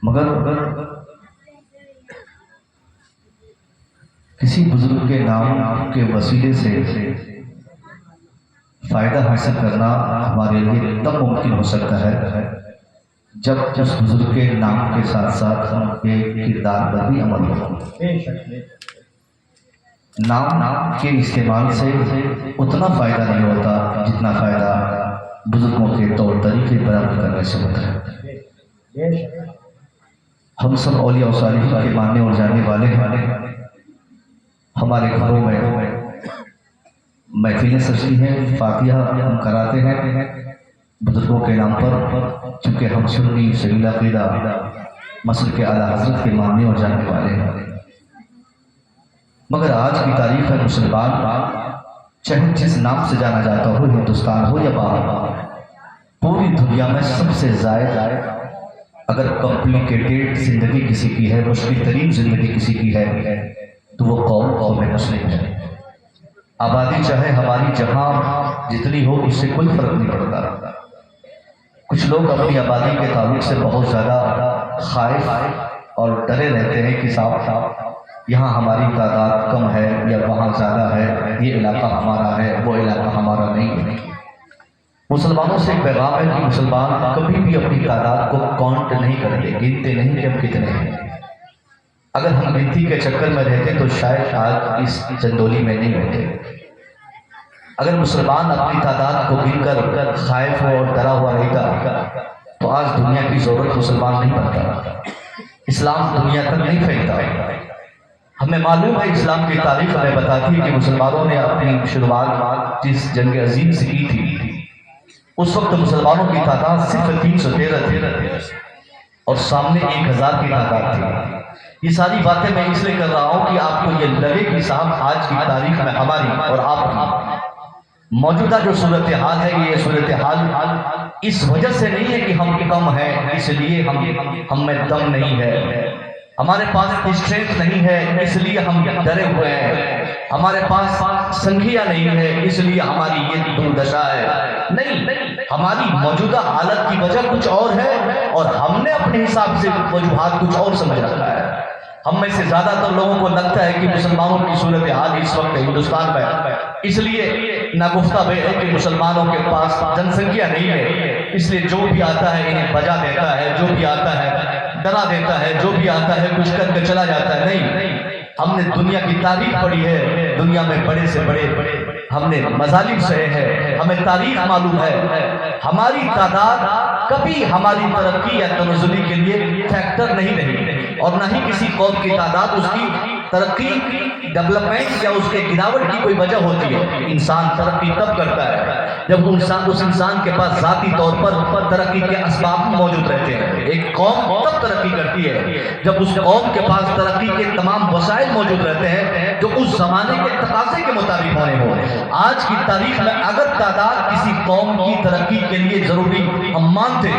مگر کسی بزرگ کے نام کے وسیلے سے فائدہ حاصل کرنا ہمارے لیے تب ممکن ہو سکتا ہے جب اس بزرگ کے نام کے ساتھ ساتھ ان کے کردار پر بھی عمل ہو۔ نام کے استعمال سے اتنا فائدہ نہیں ہوتا جتنا فائدہ بزرگوں کے طور طریقے بیان کرنے سے ہوتا ہے۔ ہم سب اولیاء و صالحین کے ماننے اور جاننے والے ہیں۔ ہمارے گھروں میں محفلیں سجتی ہیں، فاتحہ ہم کراتے ہیں بزرگوں کے نام پر، چونکہ ہم سنی سبیل عقیدہ مسلک اعلیٰ حضرت کے ماننے اور جاننے والے ہیں۔ مگر آج کی تاریخ میں مسلمان چاہے جس نام سے جانا جاتا ہو، ہندوستان ہو یا باہر، پوری دنیا میں سب سے زائد اگر کمپلیکیٹڈ زندگی کسی کی ہے، مشکل ترین زندگی کسی کی ہے، تو وہ قوم مسلم ہے۔ آبادی چاہے ہماری جہاں جتنی ہو، اس سے کوئی فرق نہیں پڑتا۔ کچھ لوگ اپنی آبادی کے تعلق سے بہت زیادہ خائف اور ڈرے رہتے ہیں کہ صاحب یہاں ہماری تعداد کم ہے یا وہاں زیادہ ہے، یہ علاقہ ہمارا ہے، وہ علاقہ ہمارا نہیں ہے۔ مسلمانوں سے ایک پیغام ہے کہ مسلمان کبھی بھی اپنی تعداد کو کاؤنٹ نہیں کرتے، گنتے نہیں کہ ہم کتنے ہیں۔ اگر ہم گنتی کے چکر میں رہتے تو شاید آج اس چندولی میں نہیں ہوتے۔ اگر مسلمان اپنی تعداد کو گن کر خائف اور ڈرا ہوا رہتا تو آج دنیا کی ضرورت مسلمان نہیں بنتا، اسلام دنیا تک نہیں پھیلتا۔ ہمیں معلوم ہے اسلام کی تاریخ ہمیں بتاتی ہے کہ مسلمانوں نے اپنی شروعات جس جنگ عظیم سے کی تھی، اس وقت مسلمانوں کی تعداد صرف 313 تھی اور سامنے 1000 کی تعداد تھی۔ یہ ساری باتیں میں اس لیے کر رہا ہوں کہ آپ کو یہ لگے کہ صاحب آج کی تاریخ میں ہماری اور آپ کی موجودہ جو صورتحال ہے، یہ صورتحال اس وجہ سے نہیں ہے کہ ہم کم ہیں اس لیے ہم میں دم نہیں ہے، ہمارے پاس اسٹرینتھ نہیں ہے اس لیے ہم ڈرے ہوئے ہیں، ہمارے پاس سنکھیا نہیں ہے اس لیے ہماری یہ دوردشا ہے۔ نہیں، ہماری موجودہ حالت کی وجہ کچھ اور ہے اور ہم نے اپنے حساب سے وجوہات کچھ اور سمجھ رکھا ہے۔ ہم میں سے زیادہ تر لوگوں کو لگتا ہے کہ مسلمانوں کی صورتحال اس وقت ہندوستان میں اس لیے ناگفتہ بے ہے کہ مسلمانوں کے پاس جن سنکھیا نہیں ہے، اس لیے جو بھی آتا ہے انہیں بجا دیتا ہے، جو بھی آتا ہے ڈرا دیتا ہے، جو بھی آتا ہے کچھ کر کے چلا جاتا ہے۔ نہیں، ہم نے دنیا کی تاریخ پڑھی ہے، دنیا میں بڑے سے بڑے ہم نے مظالم سہے ہیں، ہمیں تاریخ معلوم ہے۔ ہماری تعداد کبھی ہماری ترقی یا تنزلی کے لیے فیکٹر نہیں رہی، اور نہ ہی کسی قوم کی تعداد اس کی ترقی، ڈیولپمنٹ یا اس کے گراوٹ کی کوئی وجہ ہوتی ہے۔ انسان ترقی تب کرتا ہے جب اس انسان کے پاس ذاتی طور پر ترقی کے اسباب موجود رہتے ہیں۔ ایک قوم تب ترقی کرتی ہے جب اس قوم کے پاس ترقی کے تمام وسائل موجود رہتے ہیں جو اس زمانے کے تقاضے کے مطابق ہونے ہوں۔ آج کی تاریخ میں اگر تعداد کسی قوم کی ترقی کے لیے ضروری ہم مانتے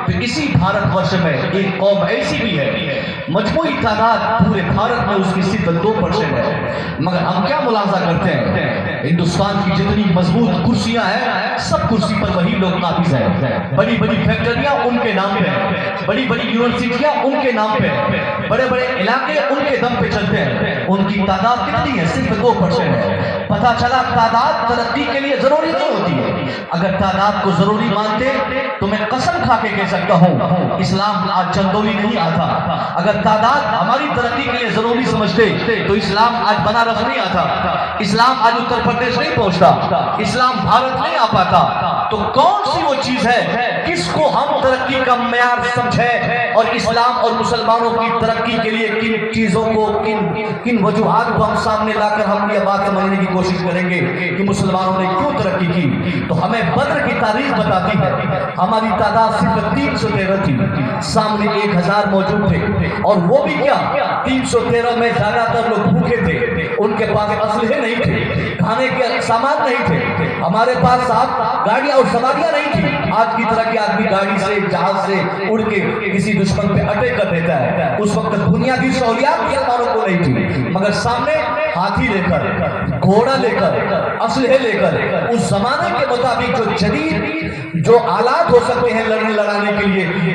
تو اسی بھارت ورش میں ایک قوم ایسی بھی ہے، مجموعی تعداد پورے بھارت میں اس کی صرف 2% ہے، مگر ہم کیا ملاحظہ کرتے ہیں؟ ہندوستان کی جتنی مضبوط کرسیاں ہیں سب کرسی پر وہی لوگ قابض ہیں، بڑی بڑی فیکٹریاں ان کے نام پہ ہیں، بڑی بڑی یونیورسٹیاں ان کے نام پہ ہیں، بڑے بڑے علاقے ان کے دم پہ چلتے ہیں۔ ان کی تعداد کتنی ہے؟ صرف 2% ہے۔ پتہ چلا تعداد ترقی کے لیے ضروری نہیں ہوتی ہے۔ اگر تعداد کو ضروری مانتے تو میں قسم کھا کے کہہ سکتا ہوں اسلام آج چندولی نہیں آتا۔ اگر تعداد ہماری ترقی کے لیے ضروری سمجھتے تو اسلام آج بنارس نہیں آتا، اسلام آج اتر پردیش نہیں پہنچتا، اسلام بھارت نہیں آ پاتا۔ تو کون سی وہ چیز ہے کس کو ہم ترقی کا معیار سمجھیں اور اسلام اور مسلمانوں کی ترقی کے لیے کن چیزوں کو کن وجوہات کو ہم سامنے لا کر ہم یہ بات سمجھنے کی کوشش کریں گے کہ مسلمانوں نے کیوں ترقی کی؟ تو ہمیں بدر کی تاریخ بتاتی ہے ہماری تعداد صرف 313 تھی، سامنے 1000 موجود تھے، اور وہ بھی کیا 313 میں زیادہ تر لوگ بھوکے تھے، ان کے پاس اسلحے نہیں تھے، کھانے کے سامان نہیں تھے، ہمارے پاس صاحب گاڑیاں اور سواریاں نہیں تھی۔ آج کی طرح کہ آدمی گاڑی سے جہاز سے اڑ کے کسی دشمن پہ اٹیک کر دیتا ہے، اس وقت بنیادی سہولیات مسلمانوں کو نہیں تھی، مگر سامنے ہاتھی لے کر، گھوڑا لے کر، اسلحے لے کر، اس زمانے کے مطابق جو جدید جو آلات ہو سکتے ہیں لڑنے لڑانے کے لیے،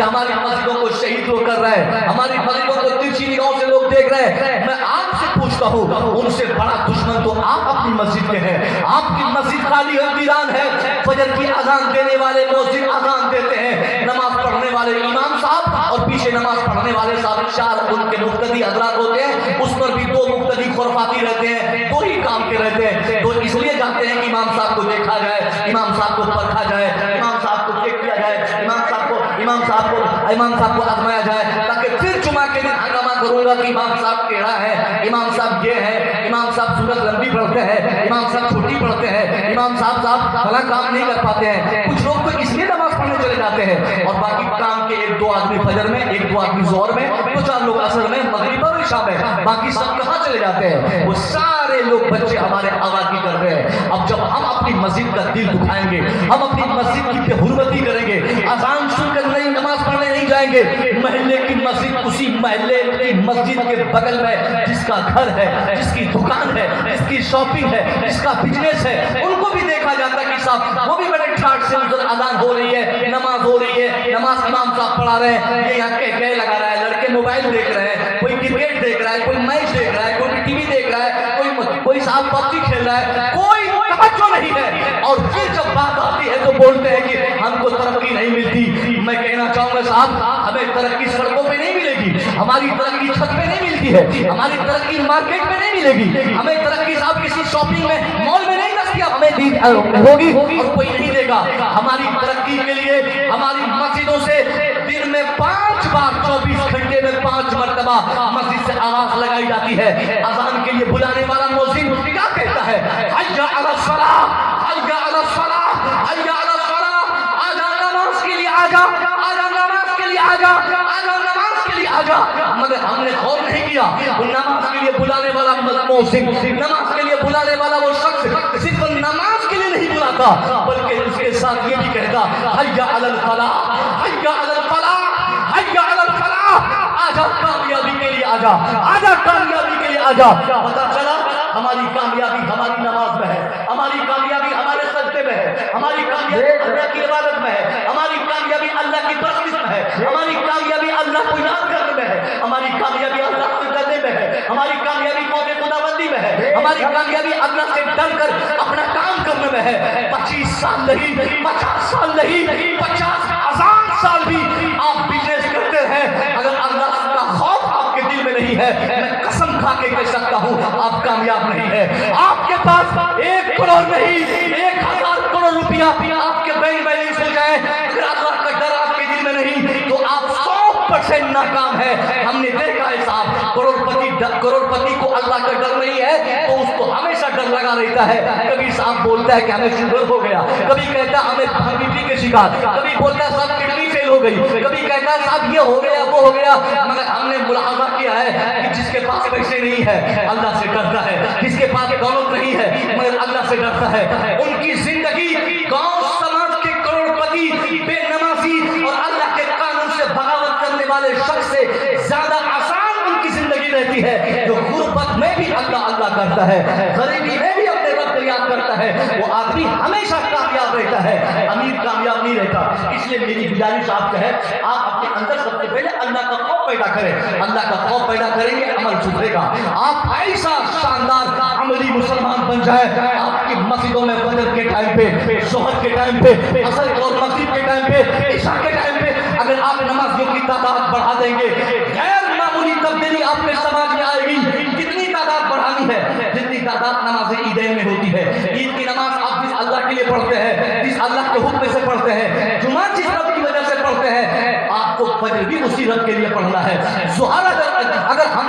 کہ ہماری مسجدوں کو شہید لوگ کر رہے ہیں, ہماری مسجدوں کو ترچھی نگاہوں سے لوگ دیکھ رہے ہیں. میں آپ سے پوچھتا ہوں, ان سے بڑا دشمن تو آپ اپنی مسجد کے ہیں. آپ کی مسجد خالی ہے, ویران ہے. فجر کی اذان دینے والے مؤذن اذان دیتے ہیں, نماز پڑھنے والے امام صاحب اور پیچھے نماز پڑھنے والے صاحب چار ان کے مقتدی حضرات ہوتے ہیں. اس پر بھی دو مقتدی خرافاتی رہتے ہیں, دو ہی کام کے رہتے ہیں. تو اس لیے جانتے ہیں کہ امام صاحب کو دیکھا جائے, امام صاحب کو پرکھا جائے, امام صاحب کو چیک کیا جائے, امام صاحب کو آزمایا جائے, تاکہ پھر جمعہ کے دن ہنگامہ کروں گا کہ امام صاحب ٹیڑھا ہے, امام صاحب یہ ہے, امام صاحب سورت لمبی پڑھتے ہیں, امام صاحب چھوٹی پڑھتے ہیں, امام صاحب فلاں کام نہیں کر پاتے ہیں. کچھ لوگ تو اس لیے نماز پڑھنے چلے جاتے ہیں, اور باقی کام کے ایک دو آدمی فجر میں, ایک دو آدمی ظہر میں, دو چار لوگ عصر میں, مغرب اور عشاء میں, باقی سب کہاں چلے جاتے ہیں؟ وہ سارے لوگ بچے ہمارے آواز کر رہے ہیں. اب جب ہم اپنی مسجد کا دل دکھائیں گے, ہم اپنی مسجد کی بے حرمتی کریں گے, اذان سن کر نہیں نماز پڑھنے نہیں جائیں گے, محلے کی مسجد اسی محلے کی مسجد کے بغل میں جس کا گھر ہے, جس کی دکان ہے, جس کی شاپنگ ہے, جس کا بزنس ہے, ان کو بھی دیکھا جاتا کہ صاحب وہ بھی بڑے ٹھاٹ سے ادھر اذان ہو رہی ہے, نماز ہو رہی ہے, نماز امام صاحب پڑھا رہے ہیں, یہ یہاں کہہ لگا رہا ہے, لڑکے موبائل دیکھ رہے ہیں, کوئی کرکٹ دیکھ رہا ہے, کوئی میچ دیکھ رہا ہے, کوئی ٹی وی دیکھ رہا ہے, کوئی صاحب پبجی کھیل رہا ہے, کوئی توجہ نہیں ہے. اور پھر جب بات آتی ہے تو بولتے ہیں کہ ہم کو ترقی نہیں ملتی. میں کہنا چاہوں گا صاحب, ہمیں ترقی سڑکوں پہ نہیں ملے گی, ہماری ترقی چھت پہ نہیں ملتی ہے, ہماری ترقی مارکیٹ میں نہیں ملے گی, ہمیں ترقی صاحب کسی شاپنگ میں مال میں نہیں دستیاب ہمیں ہوگی, اور کوئی نہیں دے گا. ہماری ترقی کے لیے ہماری مسجدوں سے دن میں 5 بار 24 گھنٹے میں 5 مرتبہ مسجد سے آواز لگائی جاتی ہے. اذان کے لیے بلانے والا مؤذن کیا کہتا ہے؟ حی علی الصلاۃ, حی علی الصلاۃ, حی علی الصلاۃ, آجا نماز کے لیے آجا, آجا نماز کے لیے آجا, آجا نماز کے لیے آجا. مگر ہم نے غور نہیں کیا, وہ نماز کے لیے بلانے والا مؤذن, نماز کے لیے بلانے والا وہ شخص صرف نماز کے لیے نہیں بلاتا, بلکہ اس کے ساتھ یہ بھی کہتا حی علی الفلاح, حی علی الفلاح, حی علی الفلاح, آجا کامیابی کے لیے آجا, آجا کامیابی کے لیے آجا. پتہ چلا ہماری کامیابی ہماری نماز میں ہے, ہماری کامیابی ہمارے سجدے میں ہے, ہماری کامیابی اللہ کی عبادت میں ہے, ہماری کامیابی اللہ کی پرستش میں ہے, ہماری کامیابی اللہ کو یاد کرنے میں ہے, ہماری کامیابی اللہ سے ڈرنے میں ہے, ہماری کامیابی قوم خداوندی میں ہے, ہماری کامیابی اللہ سے ڈر کر اپنا کام کرنے میں ہے. 25 سال نہیں, 50 سال نہیں, 50,000 سال بھی آپ بزنس کرتے ہیں, اگر اللہ کا خوف آپ کے دل میں نہیں ہے, میں قسم کھا کے کہہ سکتا ہوں آپ کامیاب نہیں ہے. آپ کے پاس 1 کروڑ نہیں, 1000 کروڑ روپیہ آپ کے بینک بیلنس ہو جائے, اگر اللہ کا ڈر آپ کے دل میں نہیں تو آپ 100% ناکام ہے. ہم نے دیکھا ہے صاحب, کروڑپتی کو اللہ کا ڈر نہیں ہے تو اس کو ہمیشہ ڈر لگا رہتا ہے. کبھی صاحب بولتا ہے کہ ہمیں شوگر ہو گیا, کبھی کہتا ہے ہمیں بی پی کے شکار, کبھی بولتا ہے صاحب کڈنی فیل ہو گئی, کبھی کہتا ہے صاحب یہ ہو گیا وہ ہو گیا. مگر ہم نے ملاحظہ کیا ہے کہ جس کے پاس پیسے نہیں ہے اللہ سے ڈرتا ہے, جس کے پاس دولت نہیں ہے مگر اللہ سے ڈرتا ہے. ان کی زندگی گاؤں سماج کے کروڑپتی, بے نمازی اور اللہ کے قانون سے بغاوت کرنے والے شخص سے زیادہ آسان ان کی زندگی رہتی ہے. جو غربت میں بھی اللہ اللہ کرتا ہے, غریبی میں بھی اپنے رب کو یاد کرتا ہے, وہ آدمی ہمیشہ کامیاب رہتا ہے, امیر کامیاب نہیں رہتا. اس لیے میری گزارش آپ سے ہے, آپ اپنے اندر سب سے پہلے اللہ کا خوف پیدا کریں. اللہ کا خوف پیدا کریں گے عمل سدھرے گا. آپ ایسا شاندار عملی مسلمان بن جائیں, آپ کی مسجدوں میں فجر کے ٹائم پہ, ظہر کے ٹائم پہ, عصر اور مغرب کے ٹائم پہ, عشاء کے ٹائم پہ اگر آپ نمازیوں کی تعداد بڑھا دیں گے, غیر معمولی تبدیلی آپ کے سماج میں آئے گی. کتنی تعداد بڑھانی ہے؟ جتنی تعداد نماز عیدین میں ہوتی ہے. عید کی نماز آپ جس اللہ کے لیے پڑھتے ہیں, جس اللہ کے حکم سے پڑھتے ہیں, جمعہ جس رب کی وجہ سے پڑھتے ہیں, آپ کو فجر بھی اسی رب کے لیے پڑھنا ہے. ظہر اگر ہم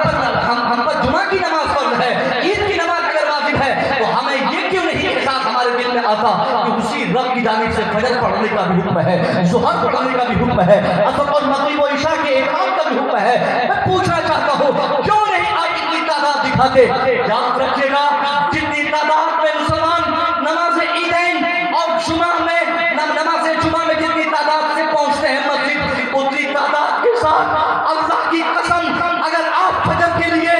پر جمعہ کی نماز فرض ہے, عید کی نماز اگر واجب ہے, تو ہمیں یہ کیوں نہیں احساس ہمارے دل میں آتا کہ اسی رب کی جانب سے فجر پڑھنے کا بھی حکم ہے, ظہر پڑھنے کا بھی حکم ہے, عصر اور مغرب و عشاء کے اقامت کا بھی حکم ہے. میں پوچھنا چاہتا ہوں کیوں نہیں آپ اتنی تعداد دکھاتے؟ یاد رکھیے گا, جتنی تعداد میں مسلمان نماز عیدین اور جمعہ میں جتنی تعداد سے پہنچتے ہیں مسجد, اتنی تعداد کے ساتھ اللہ کی قسم اگر آپ فجر کے لیے,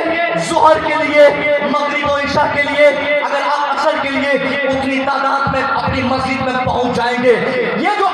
ظہر کے لیے, مغرب و عشاء کے لیے, اگر آپ عصر کے لیے اتنی تعداد میں اپنی مسجد میں پہنچ جائیں گے, یہ جو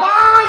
5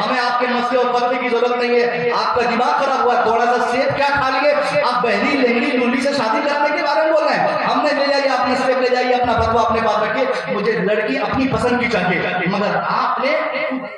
ہمیں آپ کے مسئلے اور فتوے کی ضرورت نہیں ہے. آپ کا دماغ خراب ہوا, تھوڑا سا سیب کیا کھا لیے, آپ بہری لنگڑی لولی سے شادی کرنے کے بارے میں بول رہے ہیں. ہم نے لے جائیے, اپنے سیب لے جائیے, اپنا فتوا اپنے پاس رکھیے. مجھے لڑکی اپنی پسند کی چاہیے, مگر آپ نے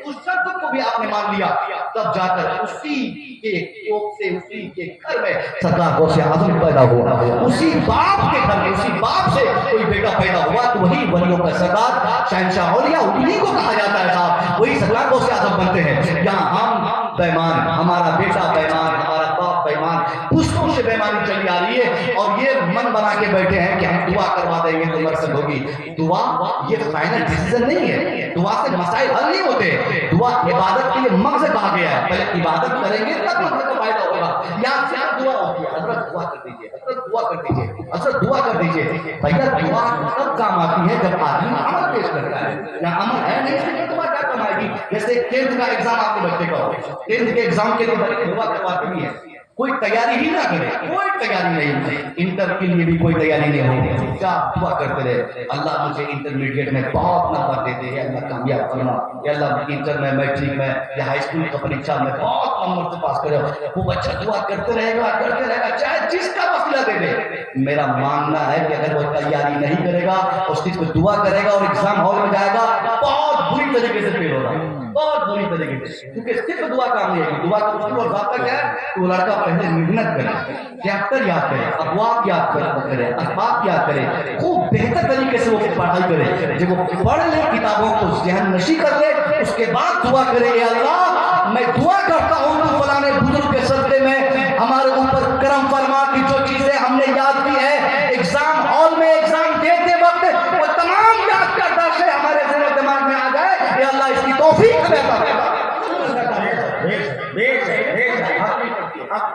اس شرط کو بھی آپ نے مان لیا, تب جا کر اسی کے کوکھ سے, اسی کے گھر میں سرکار غوث اعظم پیدا ہوا. اسی باپ کے گھر میں, اسی باپ سے کوئی بیٹا پیدا ہوا تو وہی ولیوں کا سردار شہنشاہ اولیاء انہی کو کہا جاتا ہے صاحب, وہی سرکار غوث اعظم بنتے ہیں. یہاں ہم بیمان, ہمارا بیٹا بیمان, ہمارا باپ بیمان, پشتوں سے بیمانی چلی آ رہی ہے, اور یہ من بنا کے بیٹھے ہیں کہ ہم دعا کروا دیں گے تو مرسل ہوگی. دعا یہ فائنل ڈیسیژن نہیں ہے, دعا سے مسائل حل نہیں ہوتے. دعا عبادت کے لیے مغز کہا گیا ہے, پہلے عبادت کریں گے تب مغز کا فائدہ ہوگا. یا صرف دعا ہوتی ہے, حضرت دعا کر دیجیے, حضرت دعا کر دیجیے, حضرت دعا کر دیجیے. بھیا دعا تب کام آتی ہے جب آدمی عمل پیش کرتا ہے. یا عمل ہے نہیں تو دعا کیا کام آئے گی. جیسے 10th کا ایگزام آپ کے بچے کا ہو, 10th کے ایگزام کے لیے بچے دعا کرواتے نہیں ہے, کوئی تیاری ہی نہ کرے, کوئی تیاری نہیں. انٹر کے لیے بھی کوئی تیاری نہیں ہوگی, کیا دعا کرتے رہے, اللہ مجھے انٹرمیڈیٹ میں بہت نمبر دیتے ہیں, اللہ کامیاب کرنا, یا اللہ انٹر میں, میٹرک میں یا ہائی اسکول کا پریکشا میں بہت نمبر سے پاس کرے. وہ بچہ دعا کرتے رہے گا چاہے جس کا مسئلہ دے دے. میرا ماننا ہے کہ اگر وہ تیاری نہیں کرے گا, اس چیز کو دعا کرے گا اور ایگزام ہال میں جائے گا, بہت بری طریقے سے فیل ہوگا, بہت بری طریقے سے. کیونکہ صرف دعا کام نہیں ہے. دعا کا اصول اور ضابطہ کیا ہے, تو لڑکا پہلے محنت کرے, چیپٹر یاد کرے, ابواب یاد کرے, اسباب یاد کرے, خوب بہتر طریقے سے وہ پڑھائی کرے. جب وہ پڑھ لے کتابوں کو ذہن نشی کر لے, اس کے بعد دعا کرے, اے اللہ میں دعا کرتا ہوں تو فلانے بزرگ کے صدقے میں ہمارے اوپر کرم فرما کی جو چیزیں ہم نے یاد کی ہے, ایگزام ہال میں ایگزام دیتے وقت وہ تمام یاد کردہ سے ہمارے ذہن و دماغ میں آ جائے. اے اللہ اس کی توفیق ہمیں عطا فرما.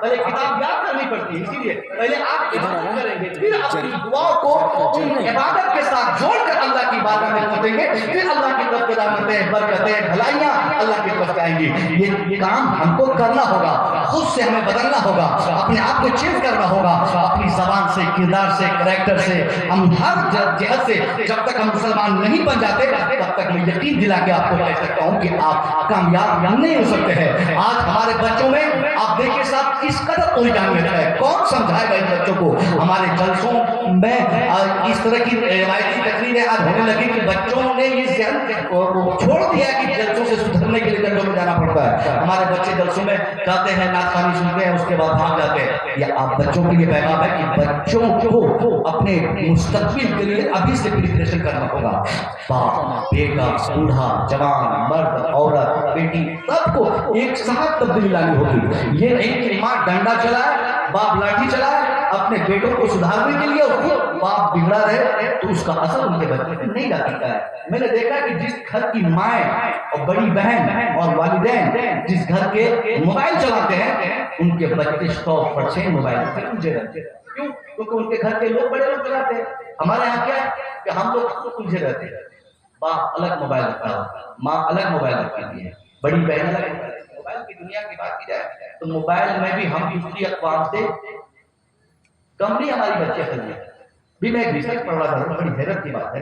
پہلے کتاب یاد کرنی پڑتی ہے, اسی لیے پہلے آپ عبادت کریں گے, پھر اپنی دعاؤں کو ان عبادت کے ساتھ جوڑ کر اللہ کی بارگاہ میں پہنچیں گے, پھر اللہ کی طرف رحمتیں, برکتیں, بھلائیاں اللہ کی طرف آئیں گی. یہ کام ہم کو کرنا ہوگا, خود سے ہمیں بدلنا ہوگا, اپنے آپ کو چینج کرنا ہوگا, اپنی زبان سے, کردار سے, کریکٹر سے, ہم ہر جہت سے. جب تک ہم مسلمان نہیں بن جاتے تب تک میں یقین دلا کے آپ کو کہہ سکتا ہوں کہ آپ کامیاب نہیں ہو سکتے ہیں. آج ہمارے بچوں میں آپ دیکھیں صاحب کس قدر الجھانیت ہے, کون سمجھائے گا ان بچوں کو. ہمارے جلسوں میں اس طرح کی روایتی تقریریں آج ہونے لگی کہ بچوں نے یہ ذہن چھوڑ دیا کہ جلسوں سے سدھرنے کے لیے جلسوں میں جانا پڑتا ہے. ہمارے بچے جلسوں میں جاتے ہیں, نعت خوانی سنتے ہیں, اس کے بعد بھاگ جاتے ہیں. یہ آپ بچوں کے لیے پیغام ہے کہ بچوں کو اپنے مستقبل کے لیے ابھی سے پریپریشن کرنا ہوگا. باپ, بیٹا, بوڑھا, جوان, مرد, عورت, بیٹی, سب کو ایک ساتھ تبدیلی لانی ہوگی. یہ نہیں کہ ماں ڈنڈا چلائے, باپ لاٹھی چلائے اپنے بیٹوں کو سدھارنے کے لیے, اور خود باپ بگڑا رہے تو اس کا اثر ان کے بچے پہ نہیں جا سکتا ہے. میں نے دیکھا کہ جس گھر کی مائیں اور بڑی بہن اور والدین جس گھر کے موبائل چلاتے ہیں, ان کے بچے 100% موبائل سے الجھے رہتے ہیں. کیوں؟ کیونکہ ان کے گھر کے لوگ, بڑے لوگ چلاتے ہیں. ہمارے یہاں کیا ہے کہ ہم لوگ الجھے رہتے ہیں. باپ الگ موبائل رکھتا ہے, ماں الگ موبائل رکھتی ہے, بڑی بہن الگ. موبائل کی دنیا کی بات کی جائے تو موبائل میں بھی ہم دوسری اقوام سے کم نہیں ہماری بچے خریدے. بھی میں ایک ریسرچ پڑھ رہا تھا, بڑی حیرت کی بات ہے.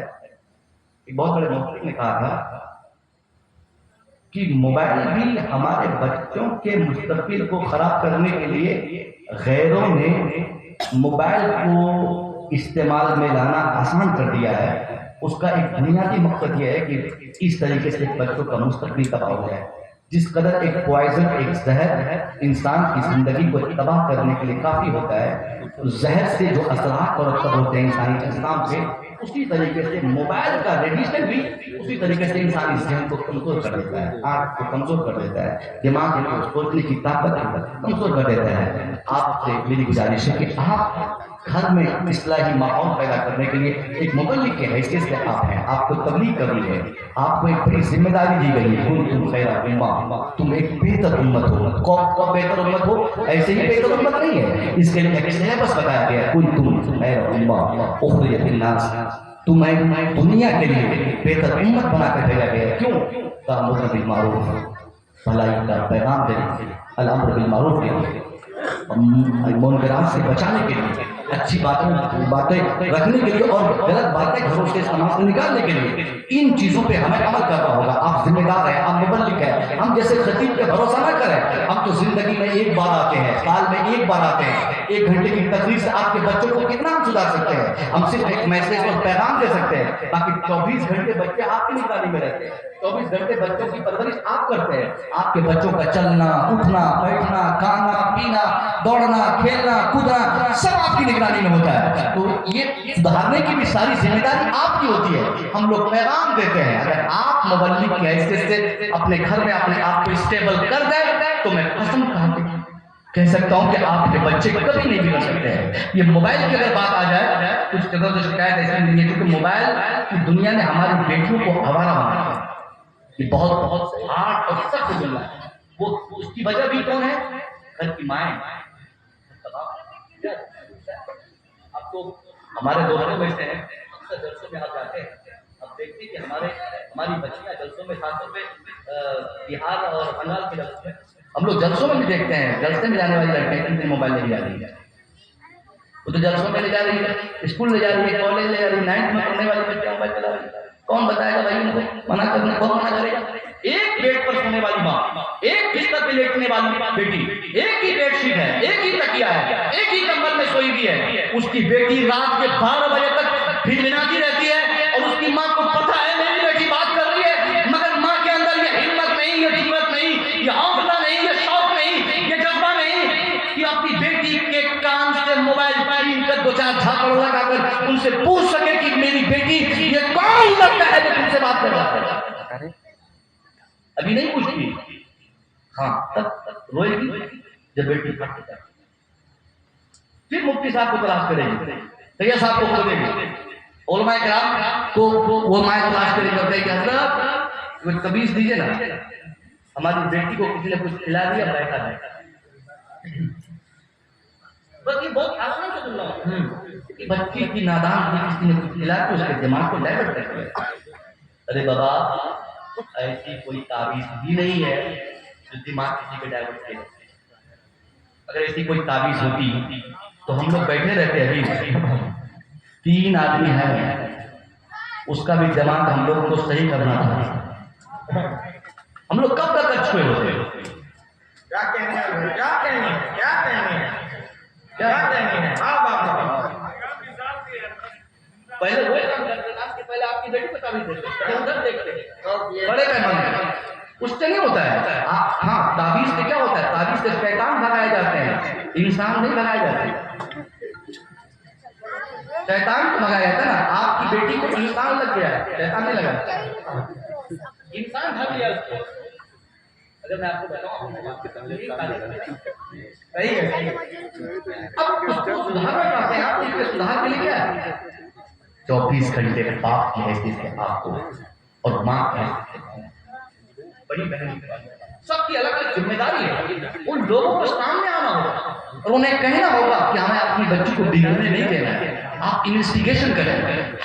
ایک بہت بڑے محقق نے کہا تھا کہ موبائل بھی ہمارے بچوں کے مستقبل کو خراب کرنے کے لیے غیروں نے موبائل کو استعمال میں لانا آسان کر دیا ہے. اس کا ایک بنیادی مقصد یہ ہے کہ اس طریقے سے بچوں کا مستقبل تباہ ہو جائے. جس قدر ایک پوائزن, ایک زہر انسان کی زندگی کو تباہ کرنے کے لیے کافی ہوتا ہے, زہر سے جو اثرات مرتب ہوتے ہیں انسانی اسلام سے, اسی طریقے سے موبائل کا ریڈیشن بھی اسی طریقے سے انسانی ذہن کو کمزور کر دیتا ہے, آنکھ کو کمزور کر دیتا ہے, دماغ کو سوچنے کی طاقت کو کمزور کر دیتا ہے. آپ سے میری گزارش ہے کہ آپ گھر میں اصلاحی ماحول پیدا کرنے کے لیے ایک مبلغ کی حیثیت سے آپ ہیں, آپ کو تبلیغ کرنی ہے, آپ کو ایک بڑی ذمہ داری دی گئی ہے. تم خیر امہ, تم ایک بہتر امت ہو. کب بہتر امت ہو, ایسے ہی بہتر امت نہیں ہے, اس کے لیے ایک سلیبس بتایا گیا ہے. تم خیر امہ اخرجت للناس, تمہیں دنیا کے لیے بہتر امت بنا کر بھیجا گیا ہے. کیوں؟ تأمرون بالمعروف, بھلائی کا پیغام دینے کے لیے, الامر بالمعروف کے لیے, منکرات سے بچانے کے لیے, اچھی باتیں رکھنے کے لیے, اور غلط باتیں گھروں سے سماج سے نکالنے کے لیے. ان چیزوں پہ ہمیں عمل کرنا ہوگا. آپ ذمہ دار ہیں, آپ مبلغ ہیں, ہم جیسے خطیب پہ بھروسہ نہ کریں. ہم تو زندگی میں ایک بار آتے ہیں, سال میں ایک بار آتے ہیں. 1 گھنٹے کی تقریر سے آپ کے بچوں کو کتنا ہم سدھار سکتے ہیں؟ ہم صرف ایک میسج اور پیغام دے سکتے ہیں. باقی 24 گھنٹے بچے آپ کی نگرانی میں رہتے ہیں. 24 گھنٹے بچوں کی پرورش آپ کرتے ہیں. آپ کے بچوں کا چلنا, اٹھنا, بیٹھنا, کھانا, پینا, دوڑنا, کھیلنا, کودنا سب آپ کی نگرانی میں ہوتا ہے. تو یہ سدھارنے کی بھی ساری ذمہ داری آپ کی ہوتی ہے. ہم لوگ پیغام دیتے ہیں. اگر آپ مبلغ کی حیثیت سے اپنے گھر میں اپنے آپ کو اسٹیبل کر دیں تو میں قسم کہہ سکتا ہوں کہ آپ کے بچے کبھی نہیں بگڑ سکتے ہیں. یہ موبائل کی اگر بات آ جائے, کچھ جگہ تو شکایت ایسی ملی ہے کیونکہ موبائل کی دنیا نے ہماری بیٹیوں کو آوارہ بنا دیا. یہ بہت ہارڈ اور سخت جملہ ہے. وہ اس کی وجہ بھی کون ہے؟ گھر کی مائیں. آپ کو ہمارے دوستوں میں سے ہیں, اکثر جلسوں میں آپ جاتے ہیں, اب دیکھتے ہیں کہ ہماری بچیاں جلسوں میں خاص طور پہ بہار اور بنگال کے جلسوں میں, ہم لوگ جلسوں میں بھی دیکھتے ہیں جلسے میں جانے والی لڑکیاں موبائل لے جا رہی ہے. وہ تو جلسوں میں لے جا رہی ہے, اسکول لے جا رہی ہے, کالج لے جا رہی ہے, 9th میں پڑھنے والی بچیاں موبائل چلا رہی ہے. کون بتائے گا بھائی ان کو منع کرنے, کون منع کرے گا؟ ایک بیڈ پر سونے والی ماں, ایک بستر پہ لیٹنے والی بیٹی, ایک ہی بیڈ شیٹ ہے, ایک ہی تکیا ہے, ایک ہی کمبل میں سوئی ہوئی ہے. اس کی بیٹی رات کے 12 بجے تک بھنبھناتی رہتی ہے اور اس کی ماں کو پتہ ہے میری بیٹی بات کر رہی ہے, مگر ماں کے اندر یہ ہمت نہیں, یہ جرأت نہیں, یہ حوصلہ نہیں, یہ شوق نہیں, یہ جذبہ نہیں کہ اپنی بیٹی کے کان سے موبائل چھین کر 2-4 جھاپڑ لگا کر ان سے پوچھ سکے کہ میری بیٹی یہ کون لگتا ہے جو تم سے بات کر رہا ہے. ابھی نہیں پوچھتی, ہاں تب روئے گی جب بیٹی پھٹ جائے. پھر مفتی صاحب کو تلاش کرے گی, سید صاحب کو کھولے گی, علماء کرام کو وہ مائیں تلاش کرے کرتے ہیں کہ حضرت کوئی تبیز دیجیے نا, ہماری بیٹی کو کسی نے کچھ کھلا دیا, بیٹھا بیٹھا. بس یہ بہت آسان سے سن رہا ہوں, بچی کی نادان کی کسی نے کچھ کھلا کے اس کے دماغ کو ڈائیورٹ کر دیا. ارے بابا ایسی کوئی تعویذ بھی نہیں ہے جو دماغ کسی کے ڈائیورٹ کرے. اگر ایسی کوئی تعویذ ہوتی تو ہم لوگ بیٹھے رہتے ابھی. 3 آدمی ہیں, اس کا بھی دماغ ہم لوگ کو صحیح کرنا تھا. ہم لوگ کب تک کر چکے ہوتے ہیں؟ کیا کہنے ہیں, کیا کہنے ہیں, کیا کہنے ہیں, کیا کہنے ہیں. پہلے وہ کام کرتے ہیں کہ پہلے آپ کی بیٹی کو تعویذ دیتے ہیں, ادھر دیکھتے ہیں بڑے پیمانے پر. اس سے نہیں ہوتا ہے. ہاں تعویذ سے کیا ہوتا ہے؟ تعویذ سے شیطان بھگائے جاتے ہیں, انسان نہیں بھگائے جاتے. شیطان کو بھگایا جاتا ہے نا. آپ کی بیٹی کو انسان لگ گیا ہے, شیطان نہیں لگا, انسان بھگ لیا اس کو. اگر میں آپ کو بتاؤں صحیح ہے, اب اس کو سدھارنا چاہتے ہیں آپ, اس کے سدھار کے لیے کیا ہے؟ 24 گھنٹے باپ کی حیثیت سے آپ کو اور ماں کی حیثیت سے بڑی بہن سب کی الگ الگ ذمہ داری ہے. ان لوگوں کو سامنے آنا ہوگا اور انہیں کہنا ہوگا کہ ہمیں اپنی بچی کو بگڑنے نہیں دینا ہے. آپ انویسٹیگیشن کریں,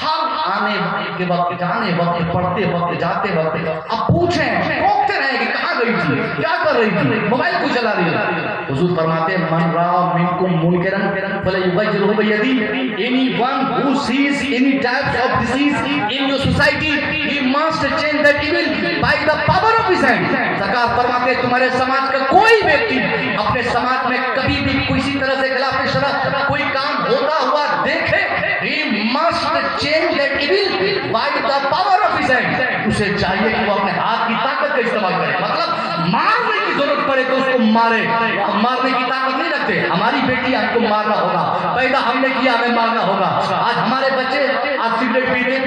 ہر آنے کے وقت, جانے وقت, پڑھتے وقت, جاتے وقت آپ پوچھیں, ٹوکتے رہیں کہ کہاں گئی تھی, کیا کر رہی تھی, موبائل کو چلا رہی ہے. حضور فرماتے ہیں من رأى منکم منکرا فلیغیرہ بیدیہ. Anyone who sees any types of disease in your society, he must change that evil by the power of his hand. سرکار فرماتے ہیں تمہارے سماج کا کوئی ویکتی اپنے سماج میں کبھی بھی کسی طرح سے خلاف شرع کوئی کام ہوتا ہوا دیکھے, he must change that evil by the power of his hand. اسے چاہیے کہ وہ اپنے ہاتھ کی طاقت کا استعمال کرے. مطلب مارنے کی ضرورت پڑے تو اس کو مارے, مارنے کی طاقت نہیں رکھتے. ہماری بیٹی ہم کو مارنا ہوگا, پیدا ہم نے کیا ہمیں مارنا ہوگا. آج ہمارے بچے آج سگریٹ پی لیں,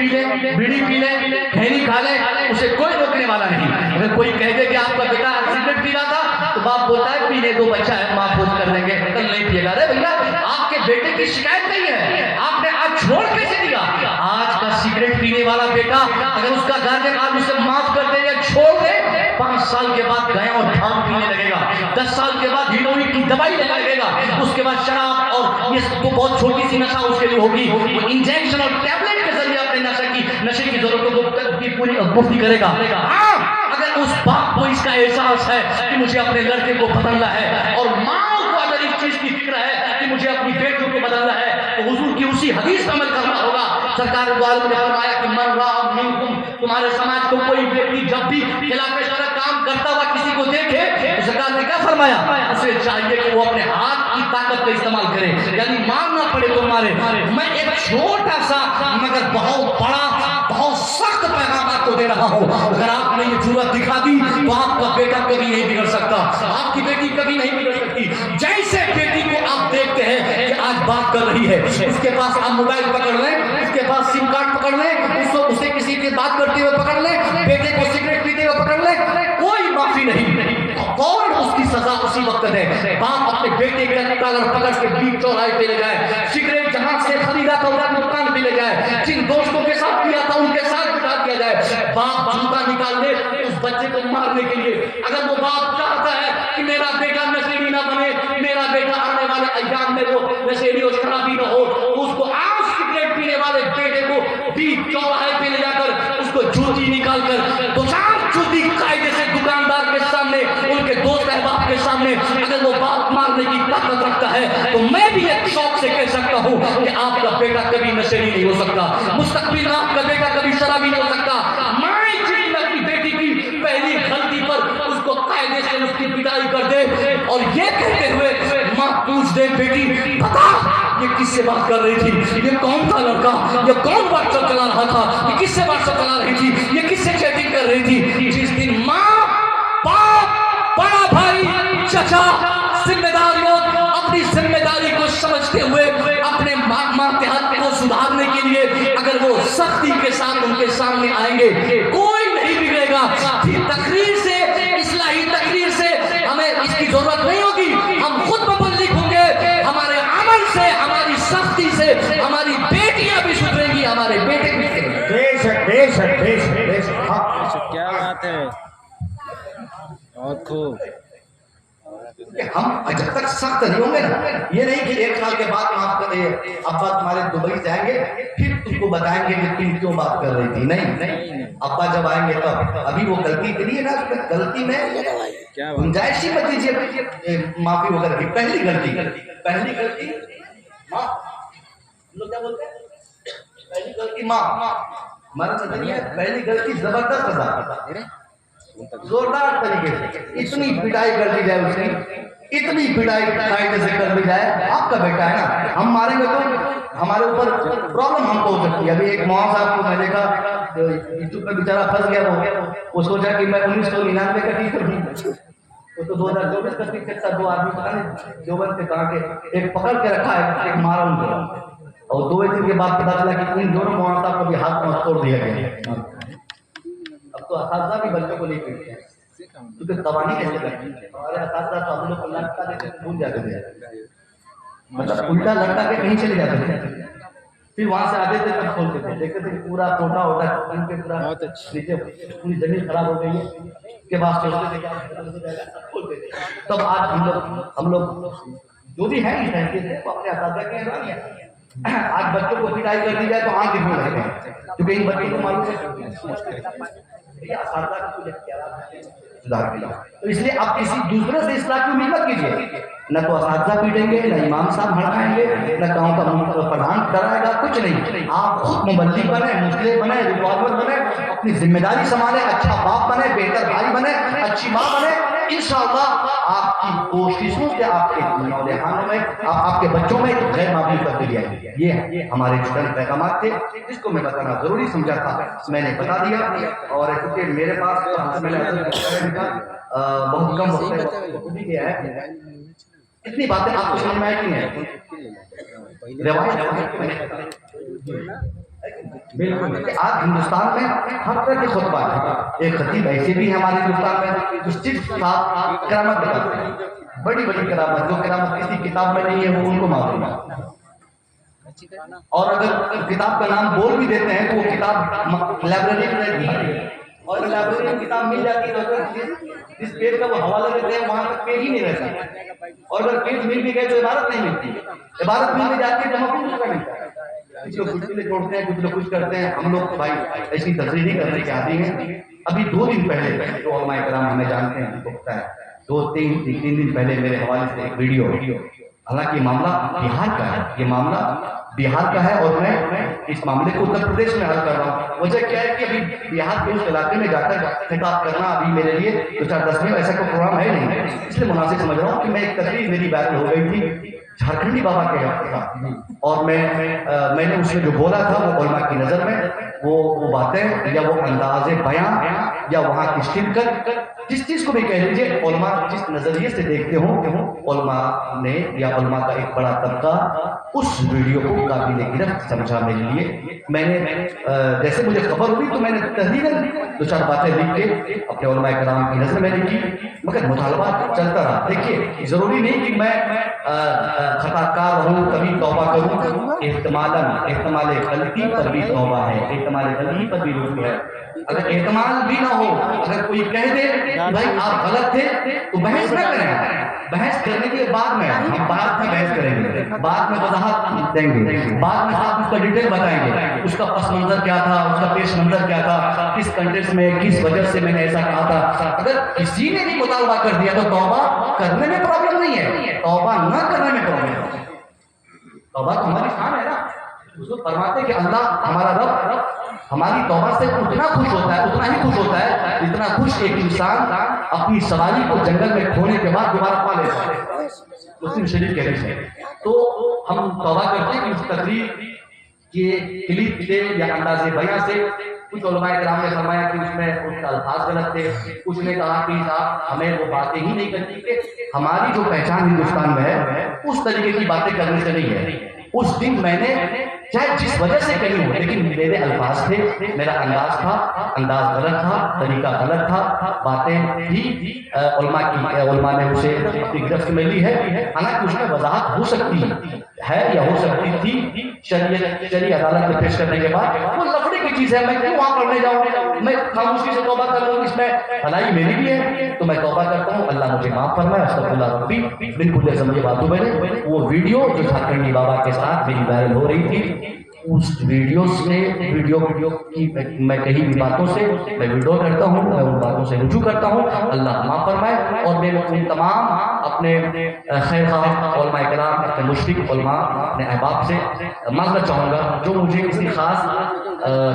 بیڑی پی لیں, کھینی کھا لیں, اسے کوئی روکنے والا نہیں. اگر کوئی کہہ دے کہ آپ کا بیٹا سگریٹ پی رہا تھا تو باپ بولتا ہے پینے دو, بچہ ہے محفوظ کر لیں گے, کل نہیں پیے گا. ارے بھیا آپ کے بیٹے کی شکایت نہیں ہے, آپ نے آج چھوڑ کیسے دیا؟ آج کا سگریٹ پینے والا بیٹا اگر اس کا گارجین آج اسے معاف کر دے یا چھوڑ دے, 5 سال کے بعد گیا اور بھانگ پینے لگے گا, 10 سال کے بعد ہیروئن کی دوائی لینے لگے گا, اس کے بعد شراب اور یہ تو بہت چھوٹی سی نشہ اس کے لیے ہوگی, وہ انجیکشن اور ٹیبلٹ کے ذریعے اپنے نشے کی ضرورتوں کو پوری مفتی کرے گا. اگر اس باپ کو اس کا احساس ہے کہ مجھے اپنے لڑکے کو بدلنا ہے اور ماں کو اگر اس چیز کی فکر ہے کہ مجھے اپنی بیٹیوں کو بدلنا ہے تو حضور کی اسی حدیث پر عمل کرنا ہوگا. سرکار دو عالم نے فرمایا کہ من رأى منکم, تمہارے سماج کو کوئی ویکتی جب بھی خلاف شرع کام کرتا ہوا کسی دیکھے تو سرکار نے کیا فرمایا؟ اسے چاہیے کہ وہ اپنے ہاتھ کی طاقت کا استعمال کرے، یعنی مارنا پڑے تو مارے۔ میں ایک چھوٹا سا مگر بہت بڑا بہت سخت پیغام آپ کو دے رہا ہوں، اگر آپ نے یہ جرأت دکھا دی تو آپ کا بیٹا کبھی نہیں بگڑ سکتا، آپ کی بیٹی کبھی نہیں بگڑ سکتی۔ جیسے بیٹی کو آپ دیکھتے ہیں کہ آج بات کر رہی ہے، اس کے پاس آپ موبائل پکڑ لیں، اس کے پاس سم کارڈ پکڑ لیں، اسے کسی کی بات کرتے ہوئے پکڑ لیں، بیٹے کو سگریٹ پیتے ہوئے پکڑ لیں، کوئی معافی نہیں، فوراً اس کی سزا اسی وقت ہے۔ باپ اپنے بیٹے کا کالر پکڑ کے بیچ چوراہے پہ لے جائے، سگریٹ جہاں سے خریدا تھا ادھر دکان پہ لے جائے، جن دوستوں کے ساتھ کیا تھا ان کے ساتھ بٹھا دیا جائے، باپ جوتا نکال لے اس بچے کو مارنے کے لیے۔ اگر وہ باپ چاہتا ہے کہ میرا بیٹا نشیڑی نہ بنے، میرا بیٹا آنے والے ایام میں وہ نشیڑی اور شرابی نہ ہو، اس کو آج سگریٹ پینے والے بیٹے کو بیچ چوراہے پہ لے جا کر اس کو جوتی نکال کر دو چار جوتی قاعدے سے دکاندار کے سامنے، ان کے دوست احباب کے سامنے اگر وہ باپ مارنے کی طاقت رکھتا ہے تو میں بھی ایک شوق سے کہہ سکتا ہوں کہ آپ کا بیٹا کبھی نشیڑی نہیں ہو سکتا، مستقبل میں آپ کا بیٹا کبھی شرابی نہیں ہو سکتا۔ مائیں جتنی اپنی بیٹی کی پہلی غلطی پر اس کو قاعدے سے اس کی پٹائی کر دے اور یہ کہتے ہوئے ماں پوچھ دے بیٹی بتا یہ کس سے بات کر رہی تھی، یہ کون تھا لڑکا، یہ کون واٹس ایپ چلا رہا تھا، یہ کس سے واٹس ایپ چلا رہی تھی، یہ کس سے چیٹنگ کر رہی تھی۔ جس دن ماں باپ بڑا بھائی چچا ذمہ دار لوگ اپنی ذمہ داری کو سمجھتے ہوئے اپنے ماتحت کو سدھارنے کے لیے اگر وہ سختی کے ساتھ ان کے سامنے آئیں گے کوئی نہیں بگڑے گا۔ تقریر سے، اصلاحی تقریر سے ہمیں اس کی ضرورت نہیں ہوگی، ہم خود مبلغ ہوں گے، ہمارے عمل سے، ہماری سختی سے ہماری بیٹیاں بھی سدھریں گی، ہمارے بیٹے بھی سدھریں گے۔ بے شک بے شک بے شک بے شک، کیا بات ہے، بہت خوب۔ ہم جب تک سخت نہیں ہوں گے نا، یہ نہیں کہ ایک سال کے بعد معاف کر دے ابا تمہارے دبئی جائیں گے پھر تم کو بتائیں گے کہ تم کیوں بات کر رہی تھی، نہیں، ابا جب آئیں گے تب، ابھی وہ غلطی کے لیے نا غلطی میں گنجائش ہی مت دیجیے معافی وغیرہ کی۔ پہلی غلطی ماں، لوگ کیا بولتے ہیں پہلی غلطی ماں، ہمارا نظریہ پہلی غلطی زبردست سزا، زوردار طریقے سے اتنی پٹائی کر دی جائے، اس نے اتنی پٹائی قاعدے سے کر دی جائے، آپ کا بیٹا ہے نا، ہم ماریں گے تو ہمارے اوپر پرابلم ہم کو ہو سکتی ہے۔ ابھی ایک مولانا صاحب کو میں دیکھا یوٹیوب پہ بیچارہ پھنس گیا، وہ سوچا کہ میں 1999 کا ٹیچر ہوں، وہ تو 2024 کا ٹیچر تھا، دو آدمی پتہ نہیں دیوبند سے کہاں کے ایک پکڑ کے رکھا ہے، ایک مارا ان کو، اور 2 دن کے بعد پتا چلا کہ ان دونوں مولانا صاحب کو بھی ہاتھ میں توڑ دیا گیا۔ اب تو اساتذہ بھی بچوں کو نہیں پیٹتے ہیں کیونکہ قوانین ایسے کرتے ہیں، ہمارے اساتذہ تو ہم لوگ کو لڑکا دیتے تھے بھول جاتے تھے، مطلب الٹا لڑکا کے کہیں چلے جاتے تھے، پھر وہاں سے آتے تھے تب کھولتے تھے، دیکھتے تھے پورا ٹوٹا ہوتا ہے ان کے پورا نیچے پوری زمین خراب ہو گئی ہے، اس کے بعد چھوڑتے تھے کھولتے تھے۔ تب آج ہم لوگ جو بھی ہیں اس طریقے سے وہ اپنے اساتذہ کے ہیں، آج بچوں کو پٹائی کر دی جائے تو آنکھ دکھنے لگتے ہیں کیونکہ ان بچوں کو معلوم ہے تو اس لیے آپ کسی دوسرے سے اصلاح کی امید مت کیجیے، نہ تو اساتذہ پیٹیں گے، نہ امام صاحب بھڑکائیں گے، نہ گاؤں کا پردھان کرائے گا، کچھ نہیں۔ آپ خود مبلغ بنے، مصلح بنے، ریفارمر بنے، اپنی ذمہ داری سنبھالیں، اچھا باپ بنے، بہتر بھائی بنے، اچھی ماں بنے، انشاءاللہ آپ کی کوششوں سے آپ کے نوجوانوں میں، آپ کے بچوں میں غیر معمولی تبدیلی آئے گی۔ یہ ہمارے چند پیغامات تھے جس کو میں بتانا ضروری سمجھا تھا، میں نے بتا دیا، اور کیونکہ میرے پاس بہت کم وقت بھی گیا ہے، اتنی باتیں آپ کو سمجھ میں آئی ہیں روایت بالکل۔ آج ہندوستان میں ہر طرح کے خطبہ ہیں، ایک خطیب ایسے بھی ہیں ہمارے ہندوستان میں جو صرف کرامت بتاتے ہیں، بڑی بڑی کرامت، جو کرامت کسی کتاب میں نہیں ہے وہ ان کو معلوم ہے، اور اگر کتاب کا نام بول بھی دیتے ہیں تو وہ کتاب لائبریری میں رہتی ہے، اور اگر لائبریری میں کتاب مل جاتی ہے تو جس پیج کا وہ حوالہ دیتے ہیں وہاں تک پیج ہی نہیں رہتا، اور اگر پیج مل بھی گئے تو عبارت نہیں ملتی، عبارت مل بھی جاتی ہے تو ہم کچھ ملتا ہے، کچھ لوگ کچھ چھوڑتے ہیں، کچھ لوگ کچھ کرتے ہیں، ہم لوگ بھائی ایسی تفریح نہیں کرنے کے عادی ہیں۔ ابھی 2 دن پہلے جو علماء کرام ہمیں جانتے ہیں ہم کو پتا ہے، 2-3 دن پہلے میرے حوالے سے ایک ویڈیو، حالانکہ یہ معاملہ بہار کا ہے، یہ معاملہ بہار کا ہے اور میں اس معاملے کو اتر پردیش میں حل کر رہا ہوں. وجہ کیا ہے کہ ابھی بہار کے اس علاقے میں جا کر خطاب کرنا ابھی میرے لیے 2010 میں ایسا کوئی پروگرام ہے نہیں, اس لیے مناسب سمجھ رہا ہوں کہ میں ایک تقریر میری وائرل ہو گئی تھی جھارکھنڈی بابا کے خلاف, اور میں نے اس میں جو بولا تھا وہ علماء کی نظر میں وہ باتیں یا وہ انداز بیان یا وہاں کی شرکت جس چیز کو بھی کہہ لیجیے, علماء جس نظریے سے دیکھتے ہوں علماء نے یا علماء کا ایک بڑا طبقہ اس ویڈیو کو قابل گرفت سمجھا میرے لیے. میں نے جیسے مجھے خبر ہوئی تو میں نے تحریراً 2-4 باتیں لکھ کے اپنے علماء کرام کی نظر میں لکھی, مگر مطالبات چلتا رہا. دیکھیے ضروری نہیں کہ میں خطا کار ہوں کبھی توبہ کروں, احتمال غلطی پر بھی توبہ ہے, احتمال غلطی پر بھی رجوع ہے. اگر احتمال بھی نہ ہو, اگر کوئی کہہ دے کہ بھائی آپ غلط تھے تو بحث نہ کریں, بحث کرنے کے بعد میں ہم بعد میں بحث کریں گے, بعد میں وضاحت دیں گے, بعد میں آپ اس کا ڈیٹیل بتائیں گے, اس کا پس منظر کیا تھا, اس کا پیش منظر کیا تھا, کس کنٹیکسٹ میں کس وجہ سے میں نے ایسا کہا تھا. اگر کسی نے بھی مطالبہ کر دیا تو توبہ کرنے میں پرابلم نہیں ہے, توبہ نہ کرنے میں پرابلم ہے. توبہ تو ہماری شان ہے نا, حضور فرماتے کہ اللہ ہمارا رب ہماری توبہ سے اتنا خوش ہوتا ہے, اتنا ہی خوش ہوتا ہے جتنا خوش ایک انسان اپنی سواری کو جنگل میں کھونے کے بعد دوبارہ پا لیتا ہے. مسلم شریف کے حدیث ہے. تو ہم توبہ کرتے ہیں کہ اس تقریر کے کلپ سے یا انداز بیان سے کچھ علماء کرام نے فرمایا کہ اس میں اس کا الفاظ غلط تھے, کچھ نے کہا کہ صاحب ہمیں وہ باتیں ہی نہیں کرنی کہ ہماری جو پہچان ہندوستان میں ہے اس طریقے کی باتیں کرنے سے نہیں ہے. اس دن میں نے چاہے جس وجہ سے کہی ہو, لیکن میرے الفاظ تھے, میرا انداز تھا, انداز غلط تھا, طریقہ غلط تھا, باتیں بھی علماء نے اسے اپنی گرفت میں لی ہے. حالانکہ اس میں وضاحت ہو سکتی ہے یا ہو سکتی تھی شرعی عدالت میں پیش کرنے کے بعد. وہ لفڑے کی چیز ہے, میں کیوں وہاں پڑھنے جاؤں, میں خاموشی سے توبہ کر لوں, اس میں بھلائی میری بھی ہے تو میں توبہ کرتا ہوں, اللہ مجھے معاف فرمائے. استغفر اللہ ربی. بالکل جیسا مجھے بات ہو, میں نے وہ ویڈیو جو جھارکھنڈی بابا کے ساتھ میری وائرل ہو رہی تھی, اس ویڈیو کی میں کہی بھی باتوں سے میں ویڈیو کرتا ہوں, میں ان باتوں سے رجوع کرتا ہوں. اللہ معاف فرمائے. اور میں ان تمام اپنے خیر خواہ علماء کرام, اپنے مشرک علماء, اپنے احباب سے معذرت چاہوں گا جو مجھے کسی خاص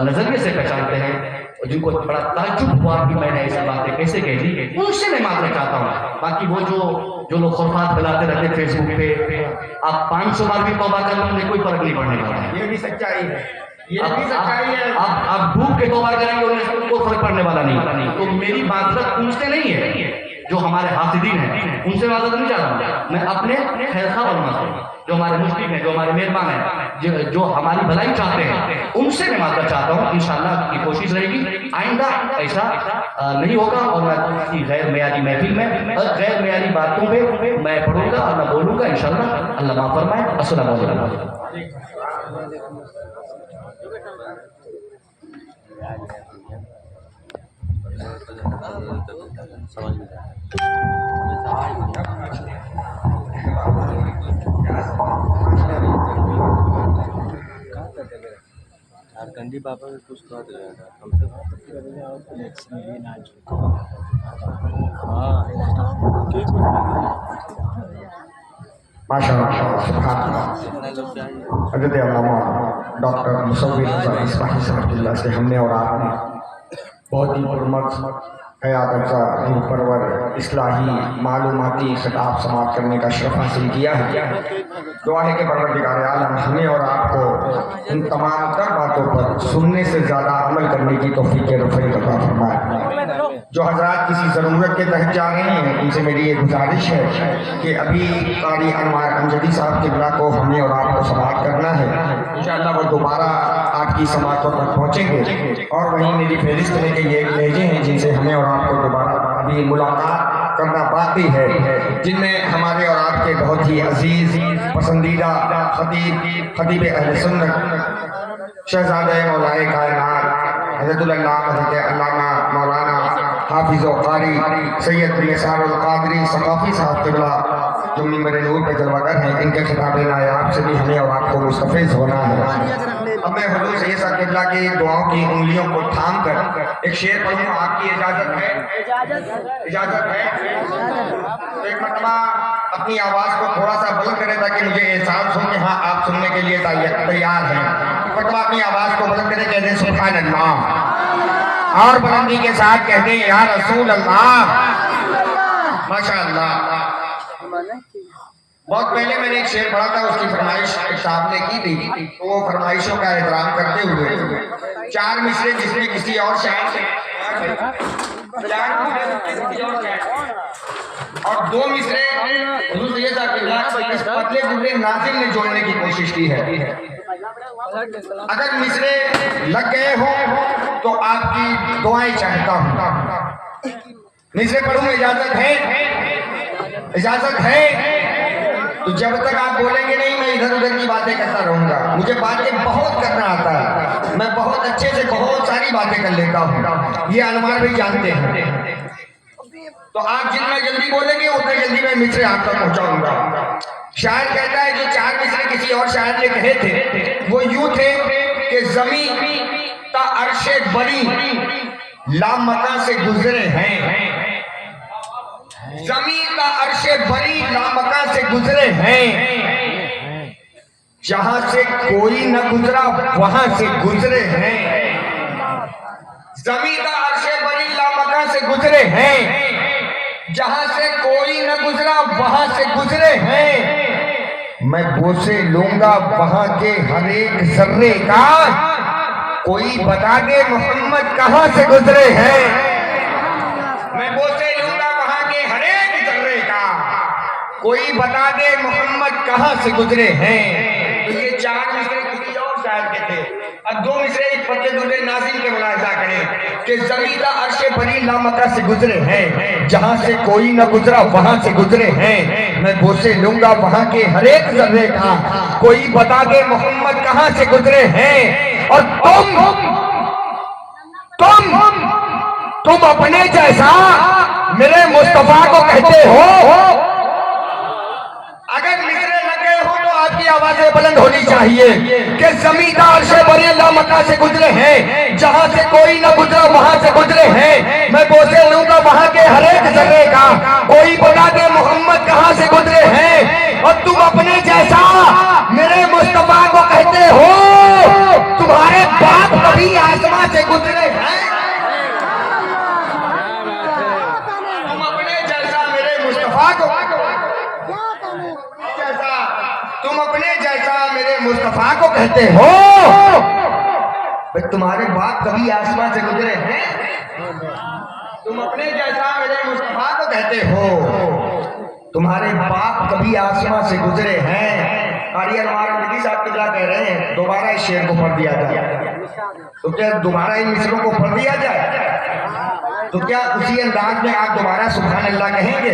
نظریے سے پہچانتے ہیں, جن کو بڑا تعجب ہوا کہ میں نے ایسی باتیں کیسے کہہ دی, ان سے میں معذرت چاہتا ہوں. باقی وہ جو لوگ خرافات پھیلاتے رہتے فیس بک پہ, آپ 500 بار بھی توبہ کر لیں, کوئی فرق نہیں پڑنے والا ہے. یہ بھی سچائی ہے, یہ بھی سچائی ہے. آپ ڈوب کے توبہ کریں گے انہیں کوئی فرق پڑنے والا نہیں. تو میری معذرت ان سے نہیں ہے جو ہمارے حاسدین ہیں, ان سے معذرت نہیں چاہتا ہوں. میں اپنے خیر خواہ علماء سے, جو ہمارے مشرک ہیں, جو ہمارے مہربان ہیں, جو ہماری بھلائی چاہتے ہیں, ان سے میں معذرت چاہتا ہوں. انشاءاللہ کی کوشش رہے گی آئندہ ایسا نہیں ہوگا, اور میں کسی غیر معیاری محفل میں غیر معیاری باتوں پہ میں پڑھوں گا اور میں بولوں گا. انشاءاللہ اللہ معاف فرمائے. السلام علیکم. جھارکھنڈی بابا میں کچھ بات رہا تھا ہم سے ماشاء اللہ, سبحان اللہ. حضرت علامہ ڈاکٹر مصور رضا اصباحی صاحب اللہ سے ہم نے اور آپ نے بہت ہی پرمغز حیات افزا روح پرور اصلاحی معلوماتی خطاب سماعت کرنے کا شرف حاصل کیا ہے. دعا ہے کہ پروردگار عالم ہمیں اور آپ کو ان تمام تر باتوں پر سننے سے زیادہ عمل کرنے کی توفیق رفیع عطا فرمائے. جو حضرات کسی ضرورت کے تحت جا رہے ہیں ان سے میری یہ گزارش ہے کہ ابھی قاری انوار امجدی صاحب قبلہ کو ہمیں اور آپ کو سماعت کرنا ہے. انشاءاللہ وہ دوبارہ آپ کی سماعتوں تک پہنچیں گے, اور وہیں میری فہرست میں کہ یہ بھیجے ہیں جن سے ہمیں اور آپ کو دوبارہ ابھی ملاقات کرنا باقی ہے, جن میں ہمارے اور آپ کے بہت ہی عزیز پسندیدہ خطیب اہل سنت شہزادہ مولائے کائنات حضرت اللہ حضرت علامہ مولانا حافظ و قاری سید نثار القادری ثقافی صاحب قبلہ جو منبر نور پہ جلوہ گر ہیں, ان کے خطاب نایاب سے بھی ہمیں اور آپ کو مستفیض ہونا ہے. اب میں حضور سید صاحب قبلہ کی دعاؤں کی انگلیوں کو تھام کر ایک شعر پڑھوں, آپ کی اجازت ہے؟ اجازت ہے. ایک مرتبہ اپنی آواز کو تھوڑا سا بلند کریں تاکہ مجھے احساس ہو کہ ہاں آپ سننے کے لیے تیار ہیں. مرتبہ اپنی آواز کو بلند کریں, کہہ دیں سبحان اللہ, اور بلندی کے ساتھ کہہ دیں یا رسول اللہ. ماشاء اللہ. بہت پہلے میں نے ایک شعر پڑھا تھا, اس کی فرمائش صاحب نے کی تھی, تو وہ فرمائشوں کا احترام کرتے ہوئے 4 مصرے جس میں کسی اور شاعر سے اور 2 مصرے حضور سید اس پتلے دبلے ناظم نے جوڑنے کی کوشش کی ہے. اگر مصرے لگ گئے ہوں تو آپ کی دعائیں چاہتا ہوں. مصرے پڑھوں, اجازت ہے؟ اجازت ہے؟ تو جب تک آپ بولیں گے نہیں, میں ادھر ادھر کی باتیں کرتا رہوں گا. مجھے باتیں بہت کرنا آتا ہے, میں بہت اچھے سے بہت ساری باتیں کر لیتا ہوں, یہ انوار بھی جانتے ہیں. تو آپ جتنا جلدی بولیں گے اتنا جلدی میں مصرے آپ تک پہنچاؤں گا. شاعر کہتا ہے جو 4 مصرے کسی اور شاعر نے کہے تھے وہ یوں تھے کہ زمین تا عرش بری لامکاں سے گزرے ہیں. زمین کا عرش بری لامکاں سے گزرے ہیں, جہاں سے کوئی نہ گزرا وہاں سے گزرے ہیں. زمین کا عرش بری لامکاں سے گزرے ہیں, جہاں سے کوئی نہ گزرا وہاں سے گزرے ہیں. میں بوسے لوں گا وہاں کے ہر ایک ذرے کا, کوئی بتا دے محمد کہاں سے گزرے ہیں. میں بوسے لوں گا وہاں کے ہر ایک ذرے کا, کوئی بتا دے محمد کہاں سے گزرے ہیں. تو یہ 4 مصرے کسی اور شاعر کے تھے. اب 2 مصرے ایک پتلے دبلے ناظم کے ملاحظہ کریں کہ زمین کا عرش بری لامکاں سے گزرے ہیں, جہاں سے کوئی نہ گزرا وہاں سے گزرے ہیں. میں بوسے لوں گا وہاں کے ہر ایک ذرے کا, کوئی بتا دے محمد کہاں سے گزرے ہیں. اور تم اپنے جیسا میرے مصطفیٰ کو کہتے ہو. اگر مصرے لگے ہو تو آپ کی آوازیں بلند ہونی چاہیے کہ زمین کا عرش بری لامکاں سے گزرے ہیں, جہاں سے کوئی نہ گزرا وہاں سے گزرے ہیں. میں بوسے لوں گا وہاں کے ہر ایک ذرے کا, کوئی بتا دے محمد کہاں سے گزرے ہیں. اور تم اپنے جیسا میرے مصطفیٰ کو کہتے ہو, تمہارے باپ کبھی آسمان سے گزرے ہیں. تم اپنے جیسا میرے مصطفیٰ کو تم اپنے جیسا میرے مصطفیٰ کو کہتے ہو, تمہارے باپ کبھی آسمان سے گزرے ہیں. تم اپنے جیسا میرے مصطفیٰ کو کہتے ہو, تمہارے باپ کبھی آسمان سے گزرے ہیں. قاری انوار مدی صاحب کیا کہہ رہے ہیں, دوبارہ اس شعر کو پڑھ دیا جائے. تو کیا دوبارہ ان مصروں کو پڑھ دیا جائے؟ تو کیا اسی انداز میں آپ دوبارہ سبحان اللہ کہیں گے؟